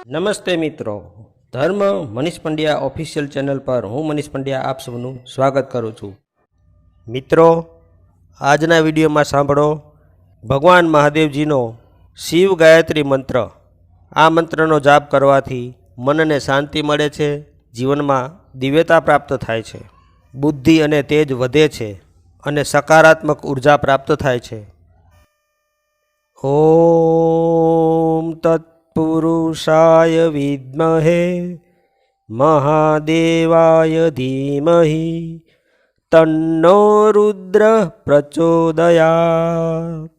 નમસ્તે મિત્રો, ધર્મ મનીષ પંડ્યા ઓફિશિયલ ચેનલ પર હું મનીષ પંડ્યા આપ સૌનું સ્વાગત કરું છું. મિત્રો, આજના વિડીયોમાં સાંભળો ભગવાન મહાદેવજીનો શિવ ગાયત્રી મંત્ર. આ મંત્રનો જાપ કરવાથી મનને શાંતિ મળે છે, જીવનમાં દિવ્યતા પ્રાપ્ત થાય છે, બુદ્ધિ અને તેજ વધે છે અને સકારાત્મક ઉર્જા પ્રાપ્ત થાય છે. ઓમ તત્પુરુષાય વિદ્મહે મહાદેવાય ધીમહિ તન્નો રુદ્ર પ્રચોદયાત.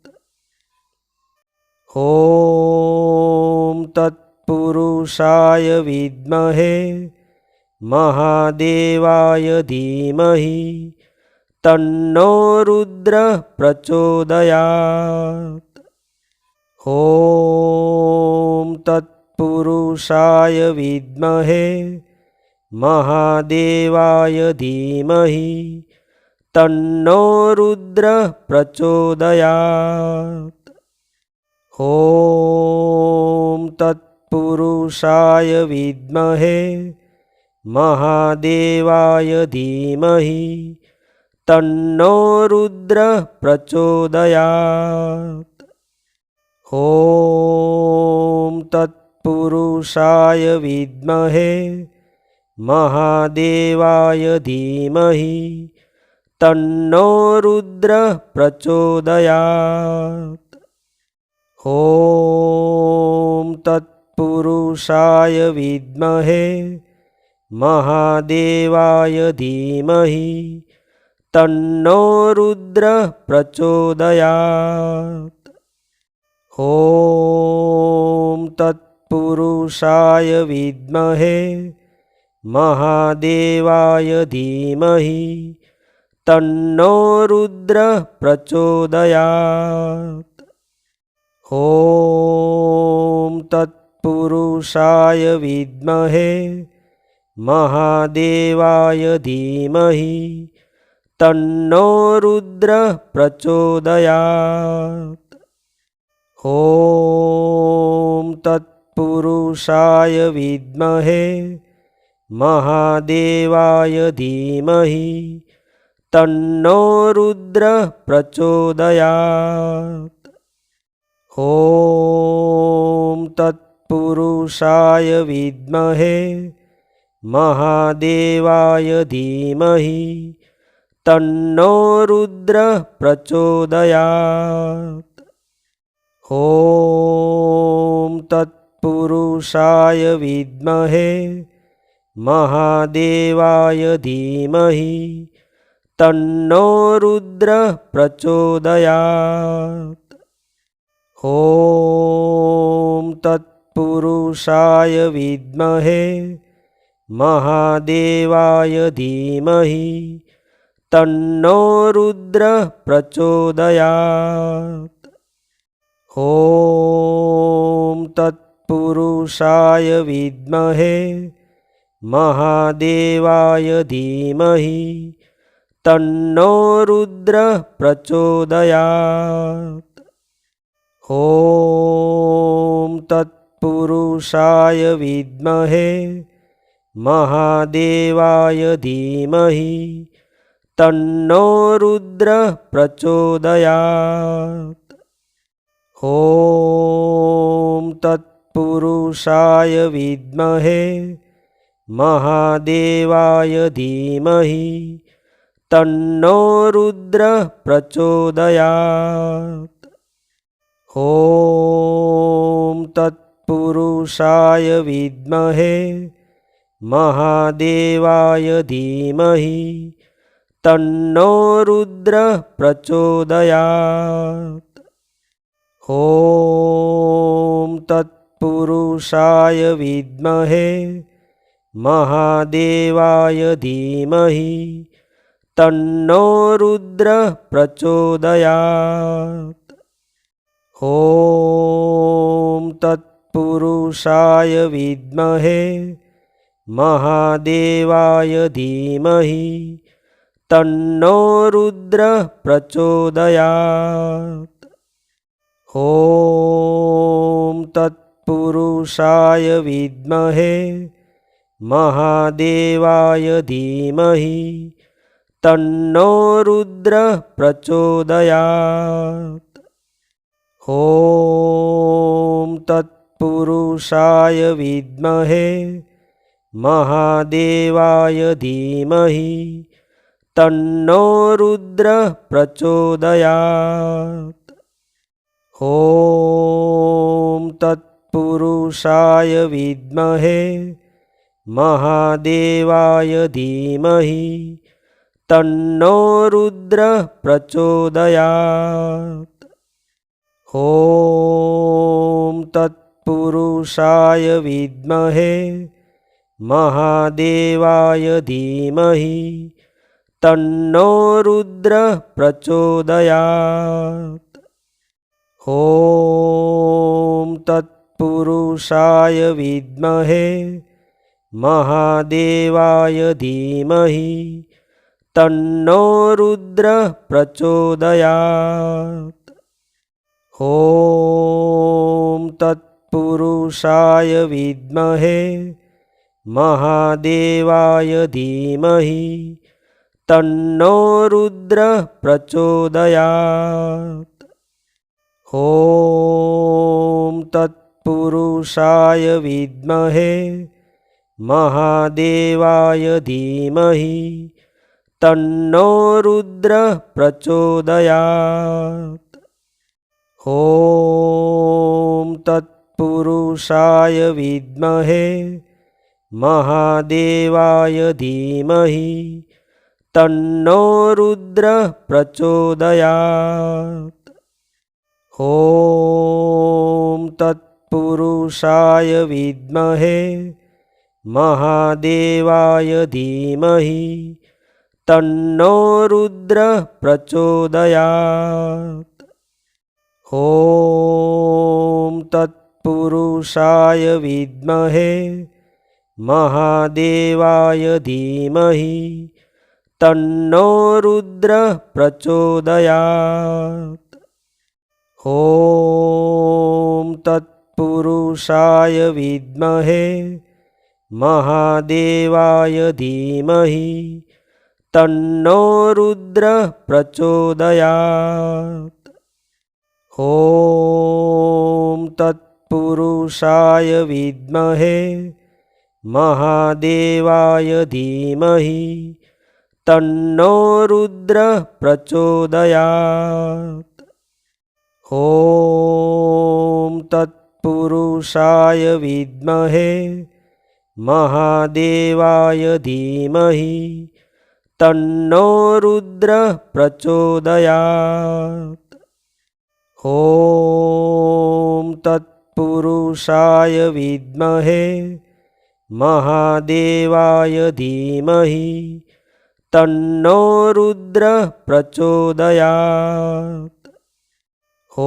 ઓમ તત્પુરુષાય વિદ્મહે મહાદેવાય ધીમહિ તન્નો રુદ્ર પ્રચોદયાત. ઓમ તત્પુરુષાય વિદ્મહે મહાદેવાય ધીમહિ તન્નો રુદ્ર પ્રચોદયાત. ઓમ તત્પુરુષાય વિદ્મહે મહાદેવાય ધીમહિ તન્નો રુદ્ર પ્રચોદયાત. ઓમ તત્પુરુષાય વિદ્મહે મહાદેવાય ધીમહિ તન્નો રુદ્ર પ્રચોદયાત. ઓમ તત્પુરુષાય વિદ્મહે મહાદેવાય ધીમહિ તન્નો રુદ્ર પ્રચોદયાત. ઓમ તત્પુરુષાય વિદ્મહે મહાદેવાય ધીમહિ તન્નો રુદ્ર પ્રચોદયાત. ઓમ તત્પુરુષાય વિદ્મહે મહાદેવાય ધીમહિ તન્નો રુદ્ર પ્રચોદયાત. ઓમ તત્પુરુષાય વિદ્મહે મહાદેવાય ધીમહિ તન્નો રુદ્ર પ્રચોદયાત. ઓમ તત્પુરુષાય વિદ્મહે મહાદેવાય ધીમહિ તન્નો રુદ્ર પ્રચોદયાત. ઓમ તત્પુરુષાય વિદ્મહે મહાદેવાય ધીમહિ તન્નો રુદ્ર પ્રચોદયાત. ઓમ તત્પુરુષાય વિદ્મહે મહાદેવાય ધીમહિ તન્નો રુદ્ર પ્રચોદયાત. ઓમ તત્પુરુષાય વિદ્મહે મહાદેવાય ધીમહિ તન્નો રુદ્ર પ્રચોદયાત. ઓમ તત્પુરુષાય વિદ્મહે મહાદેવાય ધીમહિ તન્નો રુદ્ર પ્રચોદયાત. ઓમ તત્પુરુષાય વિદ્મહે મહાદેવાય ધીમહિ તન્નો રુદ્ર પ્રચોદયાત. ઓમ તત્પુરુષાય વિદ્મહે મહાદેવાય ધીમહિ તન્નો રુદ્ર પ્રચોદયાત. ઓમ તત્પુરુષાય વિદ્મહે મહાદેવાય ધીમહિ તન્નો રુદ્ર પ્રચોદયાત. ઓમ તત્પુરુષાય વિદ્મહે મહાદેવાય ધીમહિ તન્નો રુદ્ર પ્રચોદયાત. ઓમ તત્પુરુષાય तत्पुरुषाय विद्महे महादेवाय धीमहि तन्नो रुद्रः प्रचोदयात्। ॐ तत्पुरुषाय विद्महे महादेवाय धीमहि तन्नो रुद्रः प्रचोदयात्। ॐ तत्पुरुषाय विद्महे महादेवाय धीमहि तन्नो रुद्रः प्रचोदयात्। ॐ तत्पुरुषाय विद्महे महादेवाय धीमहि तन्नो रुद्रः प्रचोदयात्। ॐ तत्पुरुषाय विद्महे महादेवाय धीमहि तन्नो रुद्रः प्रचोदयात्। ॐ तत्पुरुषाय विद्महे महादेवाय धीमहि तन्नो रुद्रः प्रचोदयात्। ॐ तत्पुरुषाय विद्महे महादेवाय धीमहि तन्नो रुद्रः प्रचोदयात्। ॐ तत्पुरुषाय विद्महे महादेवाय धीमहि तन्नो रुद्रः प्रचोदयात्। ॐ तत्पुरुषाय विद्महे महादेवाय धीमहि तन्नो रुद्रः प्रचोदयात्। ॐ तत्पुरुषाय विद्महे महादेवाय धीमहि तन्नो रुद्रः प्रचोदयात्। ॐ तत्पुरुषाय विद्महे महादेवाय धीमहि तन्नो रुद्रः प्रचोदयात्। ॐ तत्पुरुषाय विद्महे महादेवाय धीमहि तन्नो रुद्रः प्रचोदयात्। ॐ तत्पुरुषाय विद्महे महादेवाय धीमहि तन्नो रुद्रः प्रचोदयात्। ॐ तत्पुरुषाय विद्महे महादेवाय धीमहि तन्नो रुद्रः प्रचोदयात्। ॐ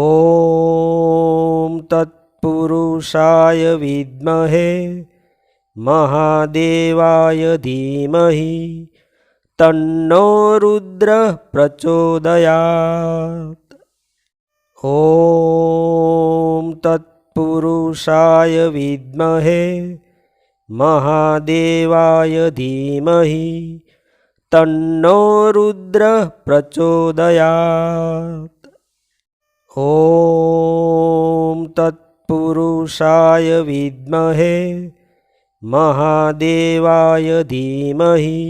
तत्पुरुषाय विद्महे महादेवाय धीमहि तन्नो रुद्रः प्रचोदयात्। ॐ तत्पुरुषाय विद्महे महादेवाय धीमहि तन्नो रुद्रः प्रचोदयात्। ॐ तत्पुरुषाय विद्महे महादेवाय धीमहि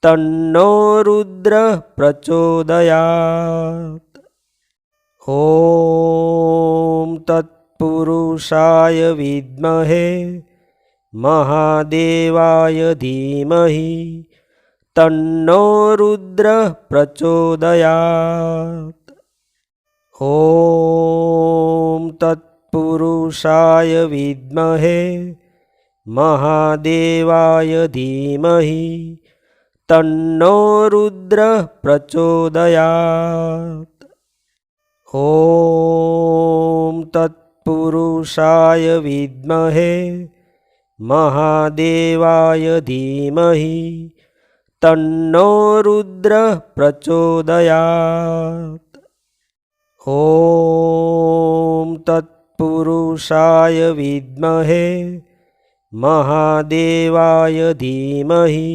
तन्नो रुद्रः प्रचोदयात्। ॐ तत्पुरुषाय विद्महे महादेवाय धीमहि तन्नो रुद्रः प्रचोदयात्। ॐ तत्पुरुषाय विद्महे महादेवाय धीमहि तन्नो रुद्रः प्रचोदयात्। ॐ तत्पुरुषाय विद्महे महादेवाय धीमहि तन्नो रुद्रः प्रचोदयात्। ॐ तत्पुरुषाय विद्महे महादेवाय धीमहि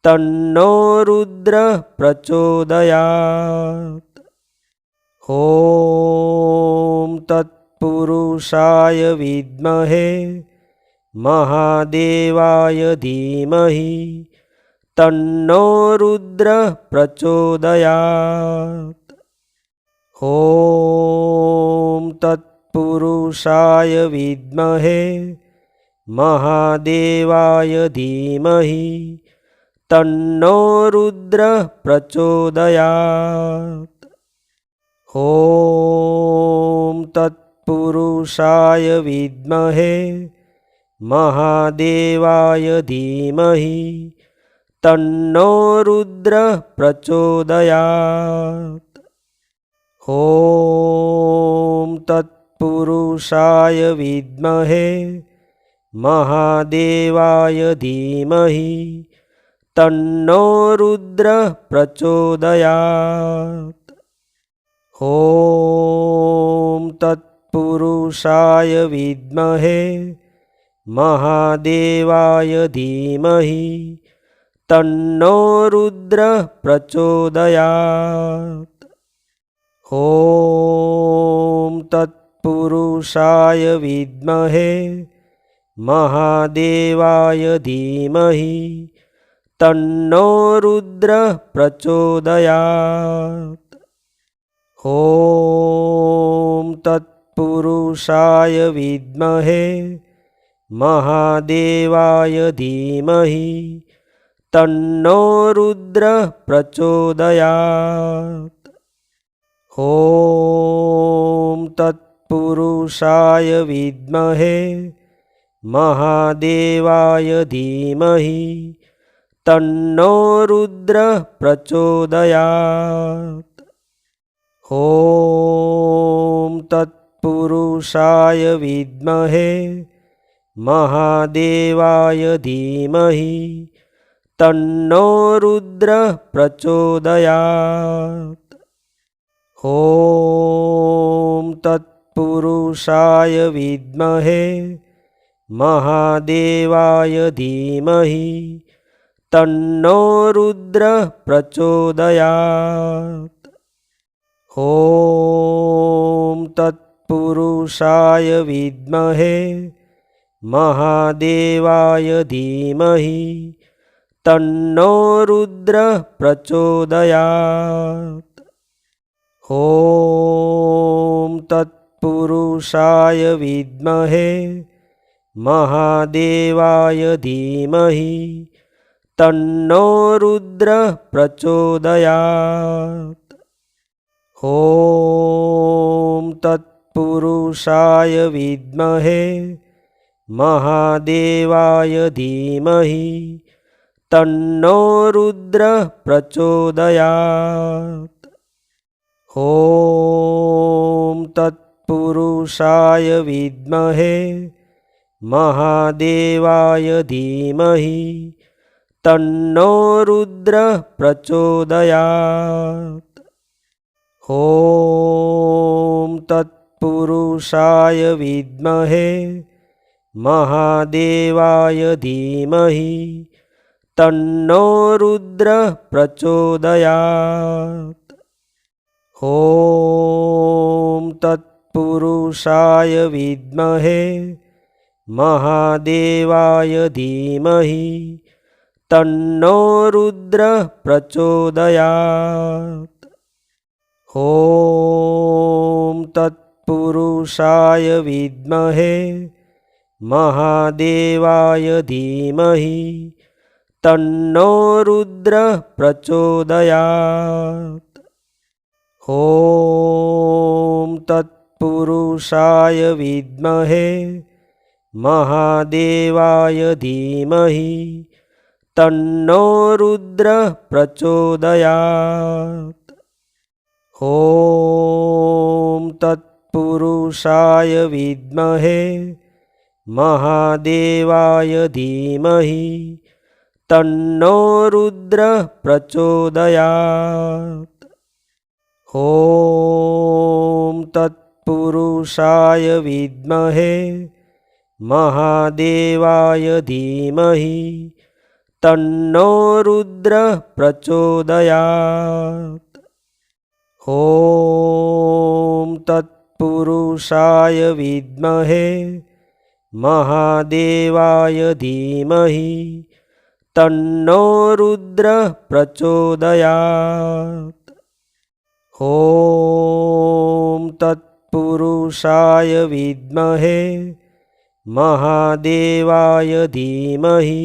तन्नो रुद्रः प्रचोदयात्। ॐ तत्पुरुषाय विद्महे महादेवाय धीमहि तन्नो रुद्रः प्रचोदयात्। ॐ तत्पुरुषाय विद्महे महादेवाय धीमहि तन्नो रुद्रः प्रचोदयात्। ॐ तत्पुरुषाय विद्महे महादेवाय धीमहि तन्नो रुद्रः प्रचोदयात्। ॐ तत्पुरुषाय विद्महे महादेवाय धीमहि तन्नो रुद्रः प्रचोदयात्। ॐ तत्पुरुषाय विद्महे महादेवाय धीमहि तन्नो रुद्रः प्रचोदयात्। ॐ तत्पुरुषाय विद्महे महादेवाय धीमहि तन्नो रुद्रः प्रचोदयात्। ॐ तत्पुरुषाय विद्महे महादेवाय धीमहि तन्नो रुद्रः प्रचोदयात्। ॐ तत्पुरुषाय विद्महे महादेवाय धीमहि तन्नो रुद्रः प्रचोदयात्। ॐ तत्पुरुषाय विद्महे महादेवाय धीमहि तन्नो रुद्रः प्रचोदयात्। ॐ तत्पुरुषाय विद्महे महादेवाय धीमहि तन्नो रुद्रः प्रचोदयात्। ॐ तत्पुरुषाय विद्महे महादेवाय धीमहि तन्नो रुद्रः प्रचोदयात्। ॐ तत्पुरुषाय विद्महे महादेवाय धीमहि तन्नो रुद्रः प्रचोदयात्। ॐ तत्पुरुषाय विद्महे महादेवाय धीमहि तन्नो रुद्रः प्रचोदयात्। ॐ तत्पुरुषाय विद्महे महादेवाय धीमहि तन्नो रुद्रः प्रचोदयात्। ॐ तत्पुरुषाय विद्महे महादेवाय धीमहि तन्नो रुद्रः प्रचोदयात्। ॐ तत्पुरुषाय विद्महे महादेवाय धीमहि तन्नो रुद्रः प्रचोदयात्। ॐ तत्पुरुषाय विद्महे महादेवाय धीमहि तन्नो रुद्रः प्रचोदयात्। ॐ तत्पुरुषाय विद्महे महादेवाय धीमहि तन्नो रुद्रः प्रचोदयात्। ॐ तत्पुरुषाय विद्महे महादेवाय धीमहि तन्नो रुद्रः प्रचोदयात्। ॐ तत् तत्पुरुषाय विद्महे महादेवाय धीमहि तन्नो रुद्रः प्रचोदयात्। ॐ तत्पुरुषाय विद्महे महादेवाय धीमहि तन्नो रुद्रः प्रचोदयात्। ॐ तत्पुरुषाय विद्महे महादेवाय धीमहि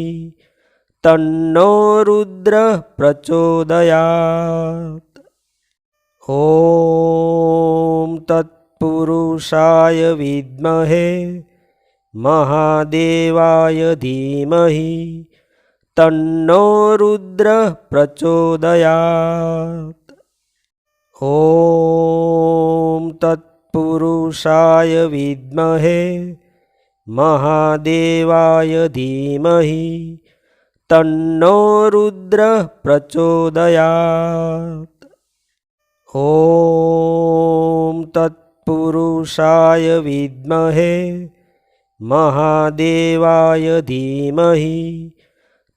तन्नो रुद्रः प्रचोदयात्। ॐ तत्पुरुषाय विद्महे महादेवाय धीमहि तन्नो रुद्रः प्रचोदयात्। ॐ तत्पुरुषाय विद्महे महादेवाय धीमहि तन्नो रुद्रः प्रचोदयात्। ॐ तत्पुरुषाय विद्महे महादेवाय धीमहि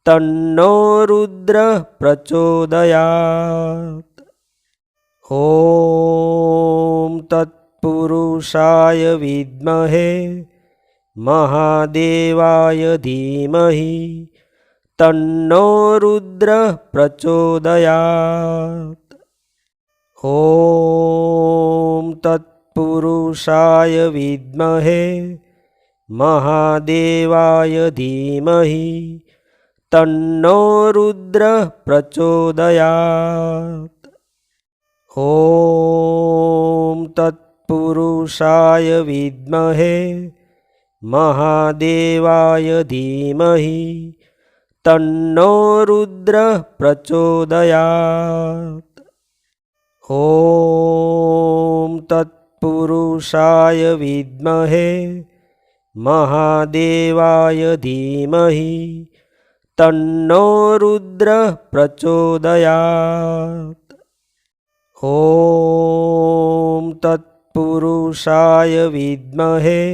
तन्नो रुद्रः प्रचोदयात्। ॐ तत्पुरुषाय विद्महे महादेवाय धीमहि तन्नो रुद्रः प्रचोदयात्। ॐ तत्पुरुषाय विद्महे महादेवाय धीमहि तन्नो रुद्रः प्रचोदयात्। ॐ तत्पुरुषाय विद्महे महादेवाय धीमहि तन्नो रुद्रः प्रचोदयात्। ॐ तत्पुरुषाय विद्महे महादेवाय धीमहि तन्नो रुद्रः प्रचोदयात्। ॐ तत्पुरुषाय विद्महे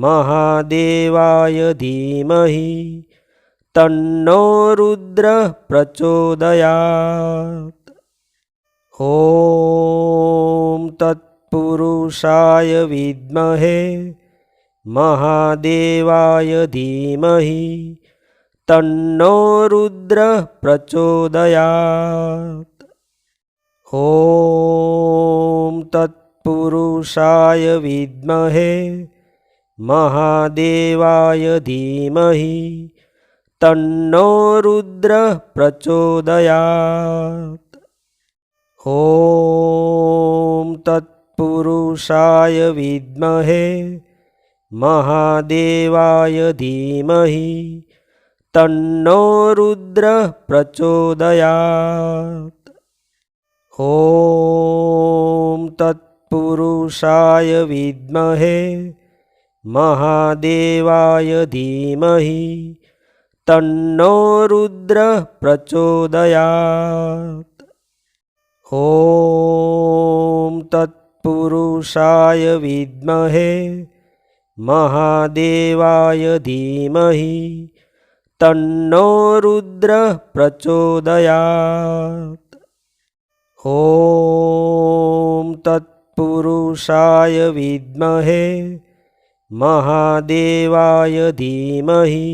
महादेवाय धीमहि तन्नो रुद्रः प्रचोदयात्। ॐ तत्पुरुषाय विद्महे महादेवाय धीमहि तन्नो रुद्रः प्रचोदयात्। ॐ तत्पुरुषाय विद्महे महादेवाय धीमहि तन्नो रुद्रः प्रचोदयात्। ॐ तत्पुरुषाय विद्महे महादेवाय धीमहि तन्नो रुद्रः प्रचोदयात्। ॐ तत्पुरुषाय विद्महे महादेवाय धीमहि तन्नो रुद्रः प्रचोदयात्। ॐ तत्पुरुषाय विद्महे महादेवाय धीमहि तन्नो रुद्रः प्रचोदयात्। ॐ तत्पुरुषाय विद्महे महादेवाय धीमहि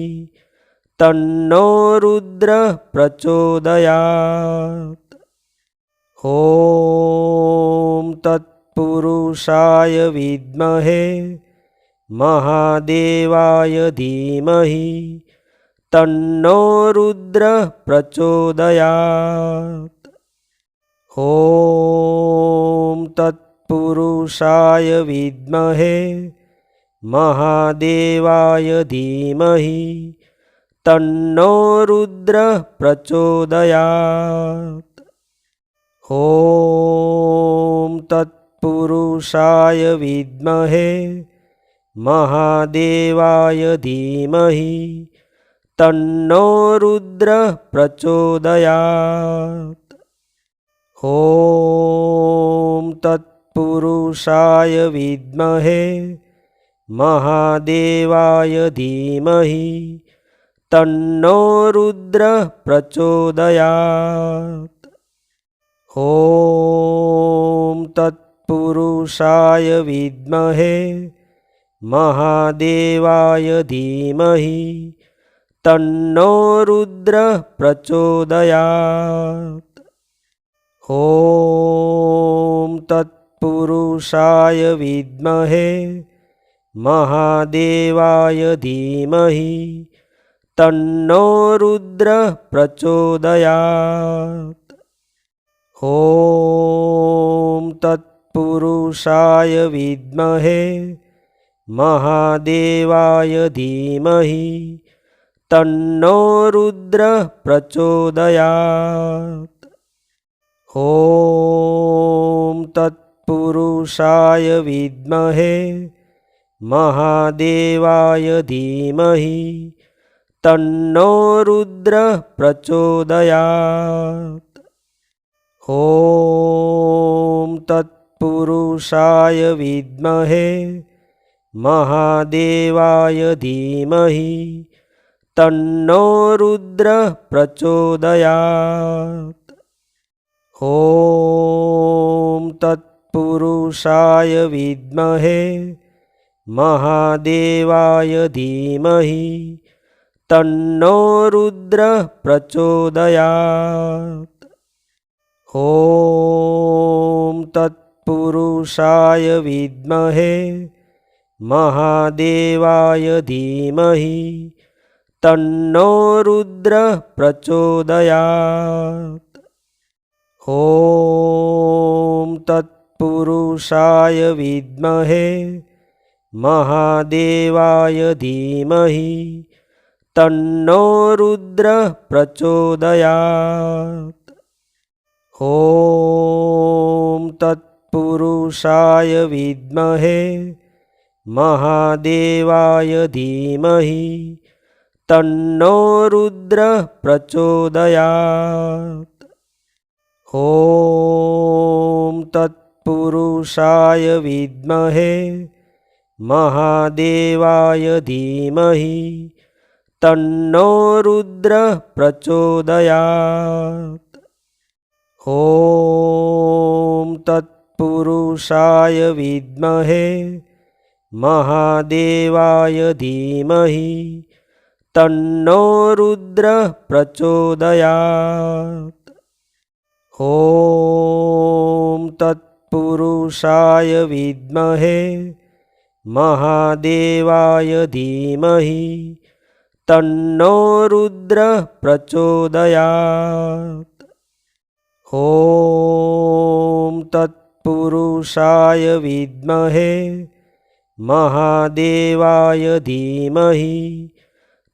तन्नो रुद्रः प्रचोदयात्। ॐ तत्पुरुषाय विद्महे महादेवाय धीमहि तन्नो रुद्रः प्रचोदयात्। ॐ तत्पुरुषाय विद्महे महादेवाय धीमहि तन्नो रुद्रः प्रचोदयात्। ॐ तत्पुरुषाय विद्महे महादेवाय धीमहि तन्नो रुद्रः प्रचोदयात्। ॐ तत् तत्पुरुषाय विद्महे महादेवाय धीमहि तन्नो रुद्रः प्रचोदयात्। ॐ तत्पुरुषाय विद्महे महादेवाय धीमहि तन्नो रुद्रः प्रचोदयात्। ॐ तत्पुरुषाय विद्महे महादेवाय धीमहि तन्नो रुद्रः प्रचोदयात्। ॐ तत्पुरुषाय विद्महे महादेवाय धीमहि तन्नो रुद्रः प्रचोदयात्। ॐ तत्पुरुषाय विद्महे महादेवाय धीमहि तन्नो रुद्रः प्रचोदयात्। ॐ तत्पुरुषाय विद्महे महादेवाय धीमहि तन्नो रुद्रः प्रचोदयात्। ॐ तत्पुरुषाय विद्महे महादेवाय धीमहि तन्नो रुद्रः प्रचोदयात्। ॐ तत्पुरुषाय विद्महे महादेवाय धीमहि तन्नो रुद्रः प्रचोदयात्। ॐ तत्पुरुषाय विद्महे महादेवाय धीमहि तन्नो रुद्रः प्रचोदयात्। ॐ तत्पुरुषाय विद्महे महादेवाय धीमहि तन्नो रुद्रः प्रचोदयात्। ॐ तत्पुरुषाय विद्महे महादेवाय धीमहि तन्नो रुद्रः प्रचोदयात्। ॐ तत्पुरुषाय विद्महे महादेवाय धीमहि तन्नो रुद्रः प्रचोदयात्। ॐ तत्पुरुषाय विद्महे महादेवाय धीमहि तन्नो रुद्रः प्रचोदयात्। ॐ तत्पुरुषाय विद्महे महादेवाय धीमहि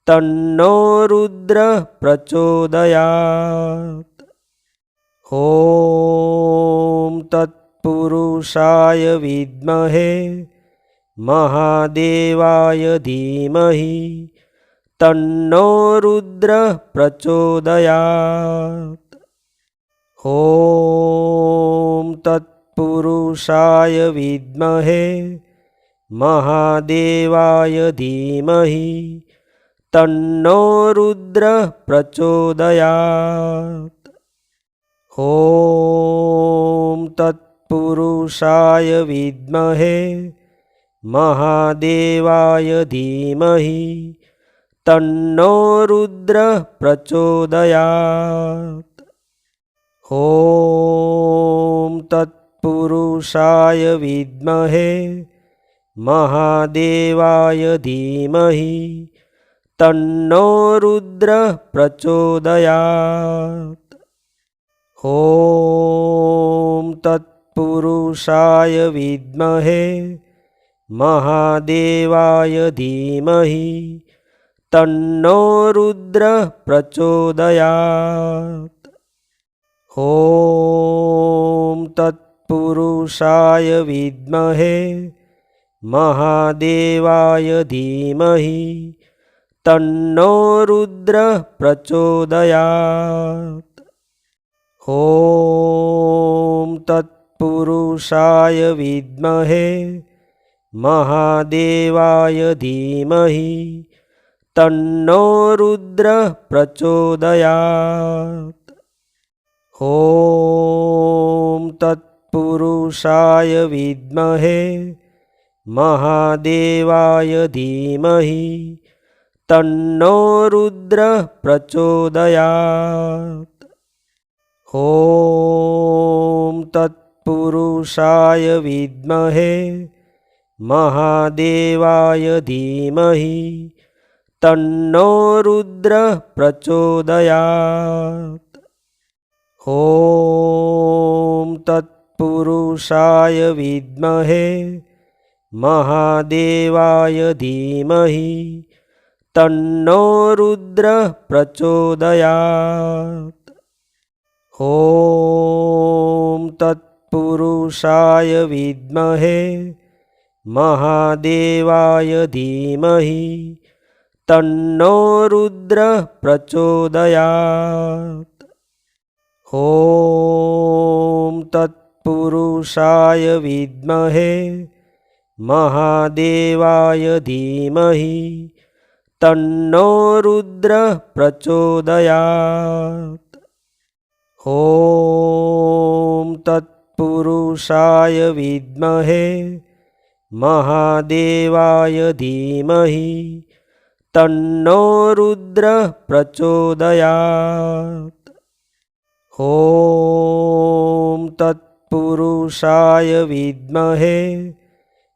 तन्नो रुद्रः प्रचोदयात्। ॐ तत्पुरुषाय विद्महे महादेवाय धीमहि तन्नो रुद्रः प्रचोदयात्। ॐ तत्पुरुषाय विद्महे महादेवाय धीमहि तन्नो रुद्रः प्रचोदयात्। ॐ तत्पुरुषाय विद्महे महादेवाय धीमहि तन्नो रुद्रः प्रचोदयात्। ॐ तत्पुरुषाय विद्महे महादेवाय धीमहि तन्नो रुद्रः प्रचोदयात्। ॐ तत्पुरुषाय विद्महे महादेवाय धीमहि तन्नो रुद्रः प्रचोदयात्। ॐ तत्पुरुषाय विद्महे महादेवाय धीमहि तन्नो रुद्रः प्रचोदयात्। ॐ तत्पुरुषाय तत्पुरुषाय विद्महे महादेवाय धीमहि तन्नो रुद्रः प्रचोदयात्। ॐ तत्पुरुषाय विद्महे महादेवाय धीमहि तन्नो रुद्रः प्रचोदयात्। ॐ तत्पुरुषाय विद्महे महादेवाय धीमहि तन्नो रुद्रः प्रचोदयात्। ॐ तत्पुरुषाय विद्महे महादेवाय धीमहि तन्नो रुद्रः प्रचोदयात्। ॐ तत्पुरुषाय विद्महे महादेवाय धीमहि तन्नो रुद्रः प्रचोदयात्। ॐ तत्पुरुषाय विद्महे महादेवाय धीमहि तन्नो रुद्रः प्रचोदयात्। ॐ तत्पुरुषाय विद्महे महादेवाय धीमहि तन्नो रुद्रः प्रचोदयात्। ॐ तत्पुरुषाय विद्महे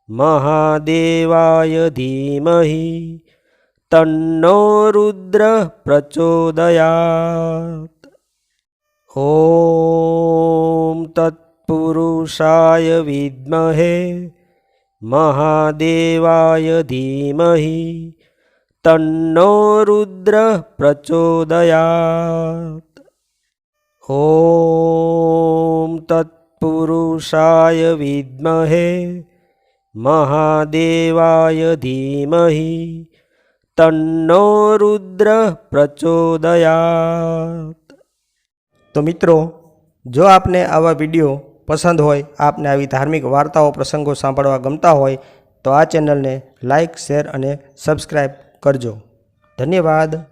महादेवाय धीमहि तन्नो रुद्रः प्रचोदयात्। ॐ तत्पुरुषाय विद्महे महादेवाय धीमहि तन्नो रुद्रः प्रचोदयात्। ॐ तत्पुरुषाय विद्महे महादेवाय धीमहि तन्नो रुद्रः प्रचोदयात्। तो मित्रों, जो आपने आवा विडियो पसंद होय, आपने आवी धार्मिक वार्ताओं प्रसंगों सांभळवा गमता होय तो आ चेनल ने लाइक, शेर और सब्सक्राइब करजो। धन्यवाद।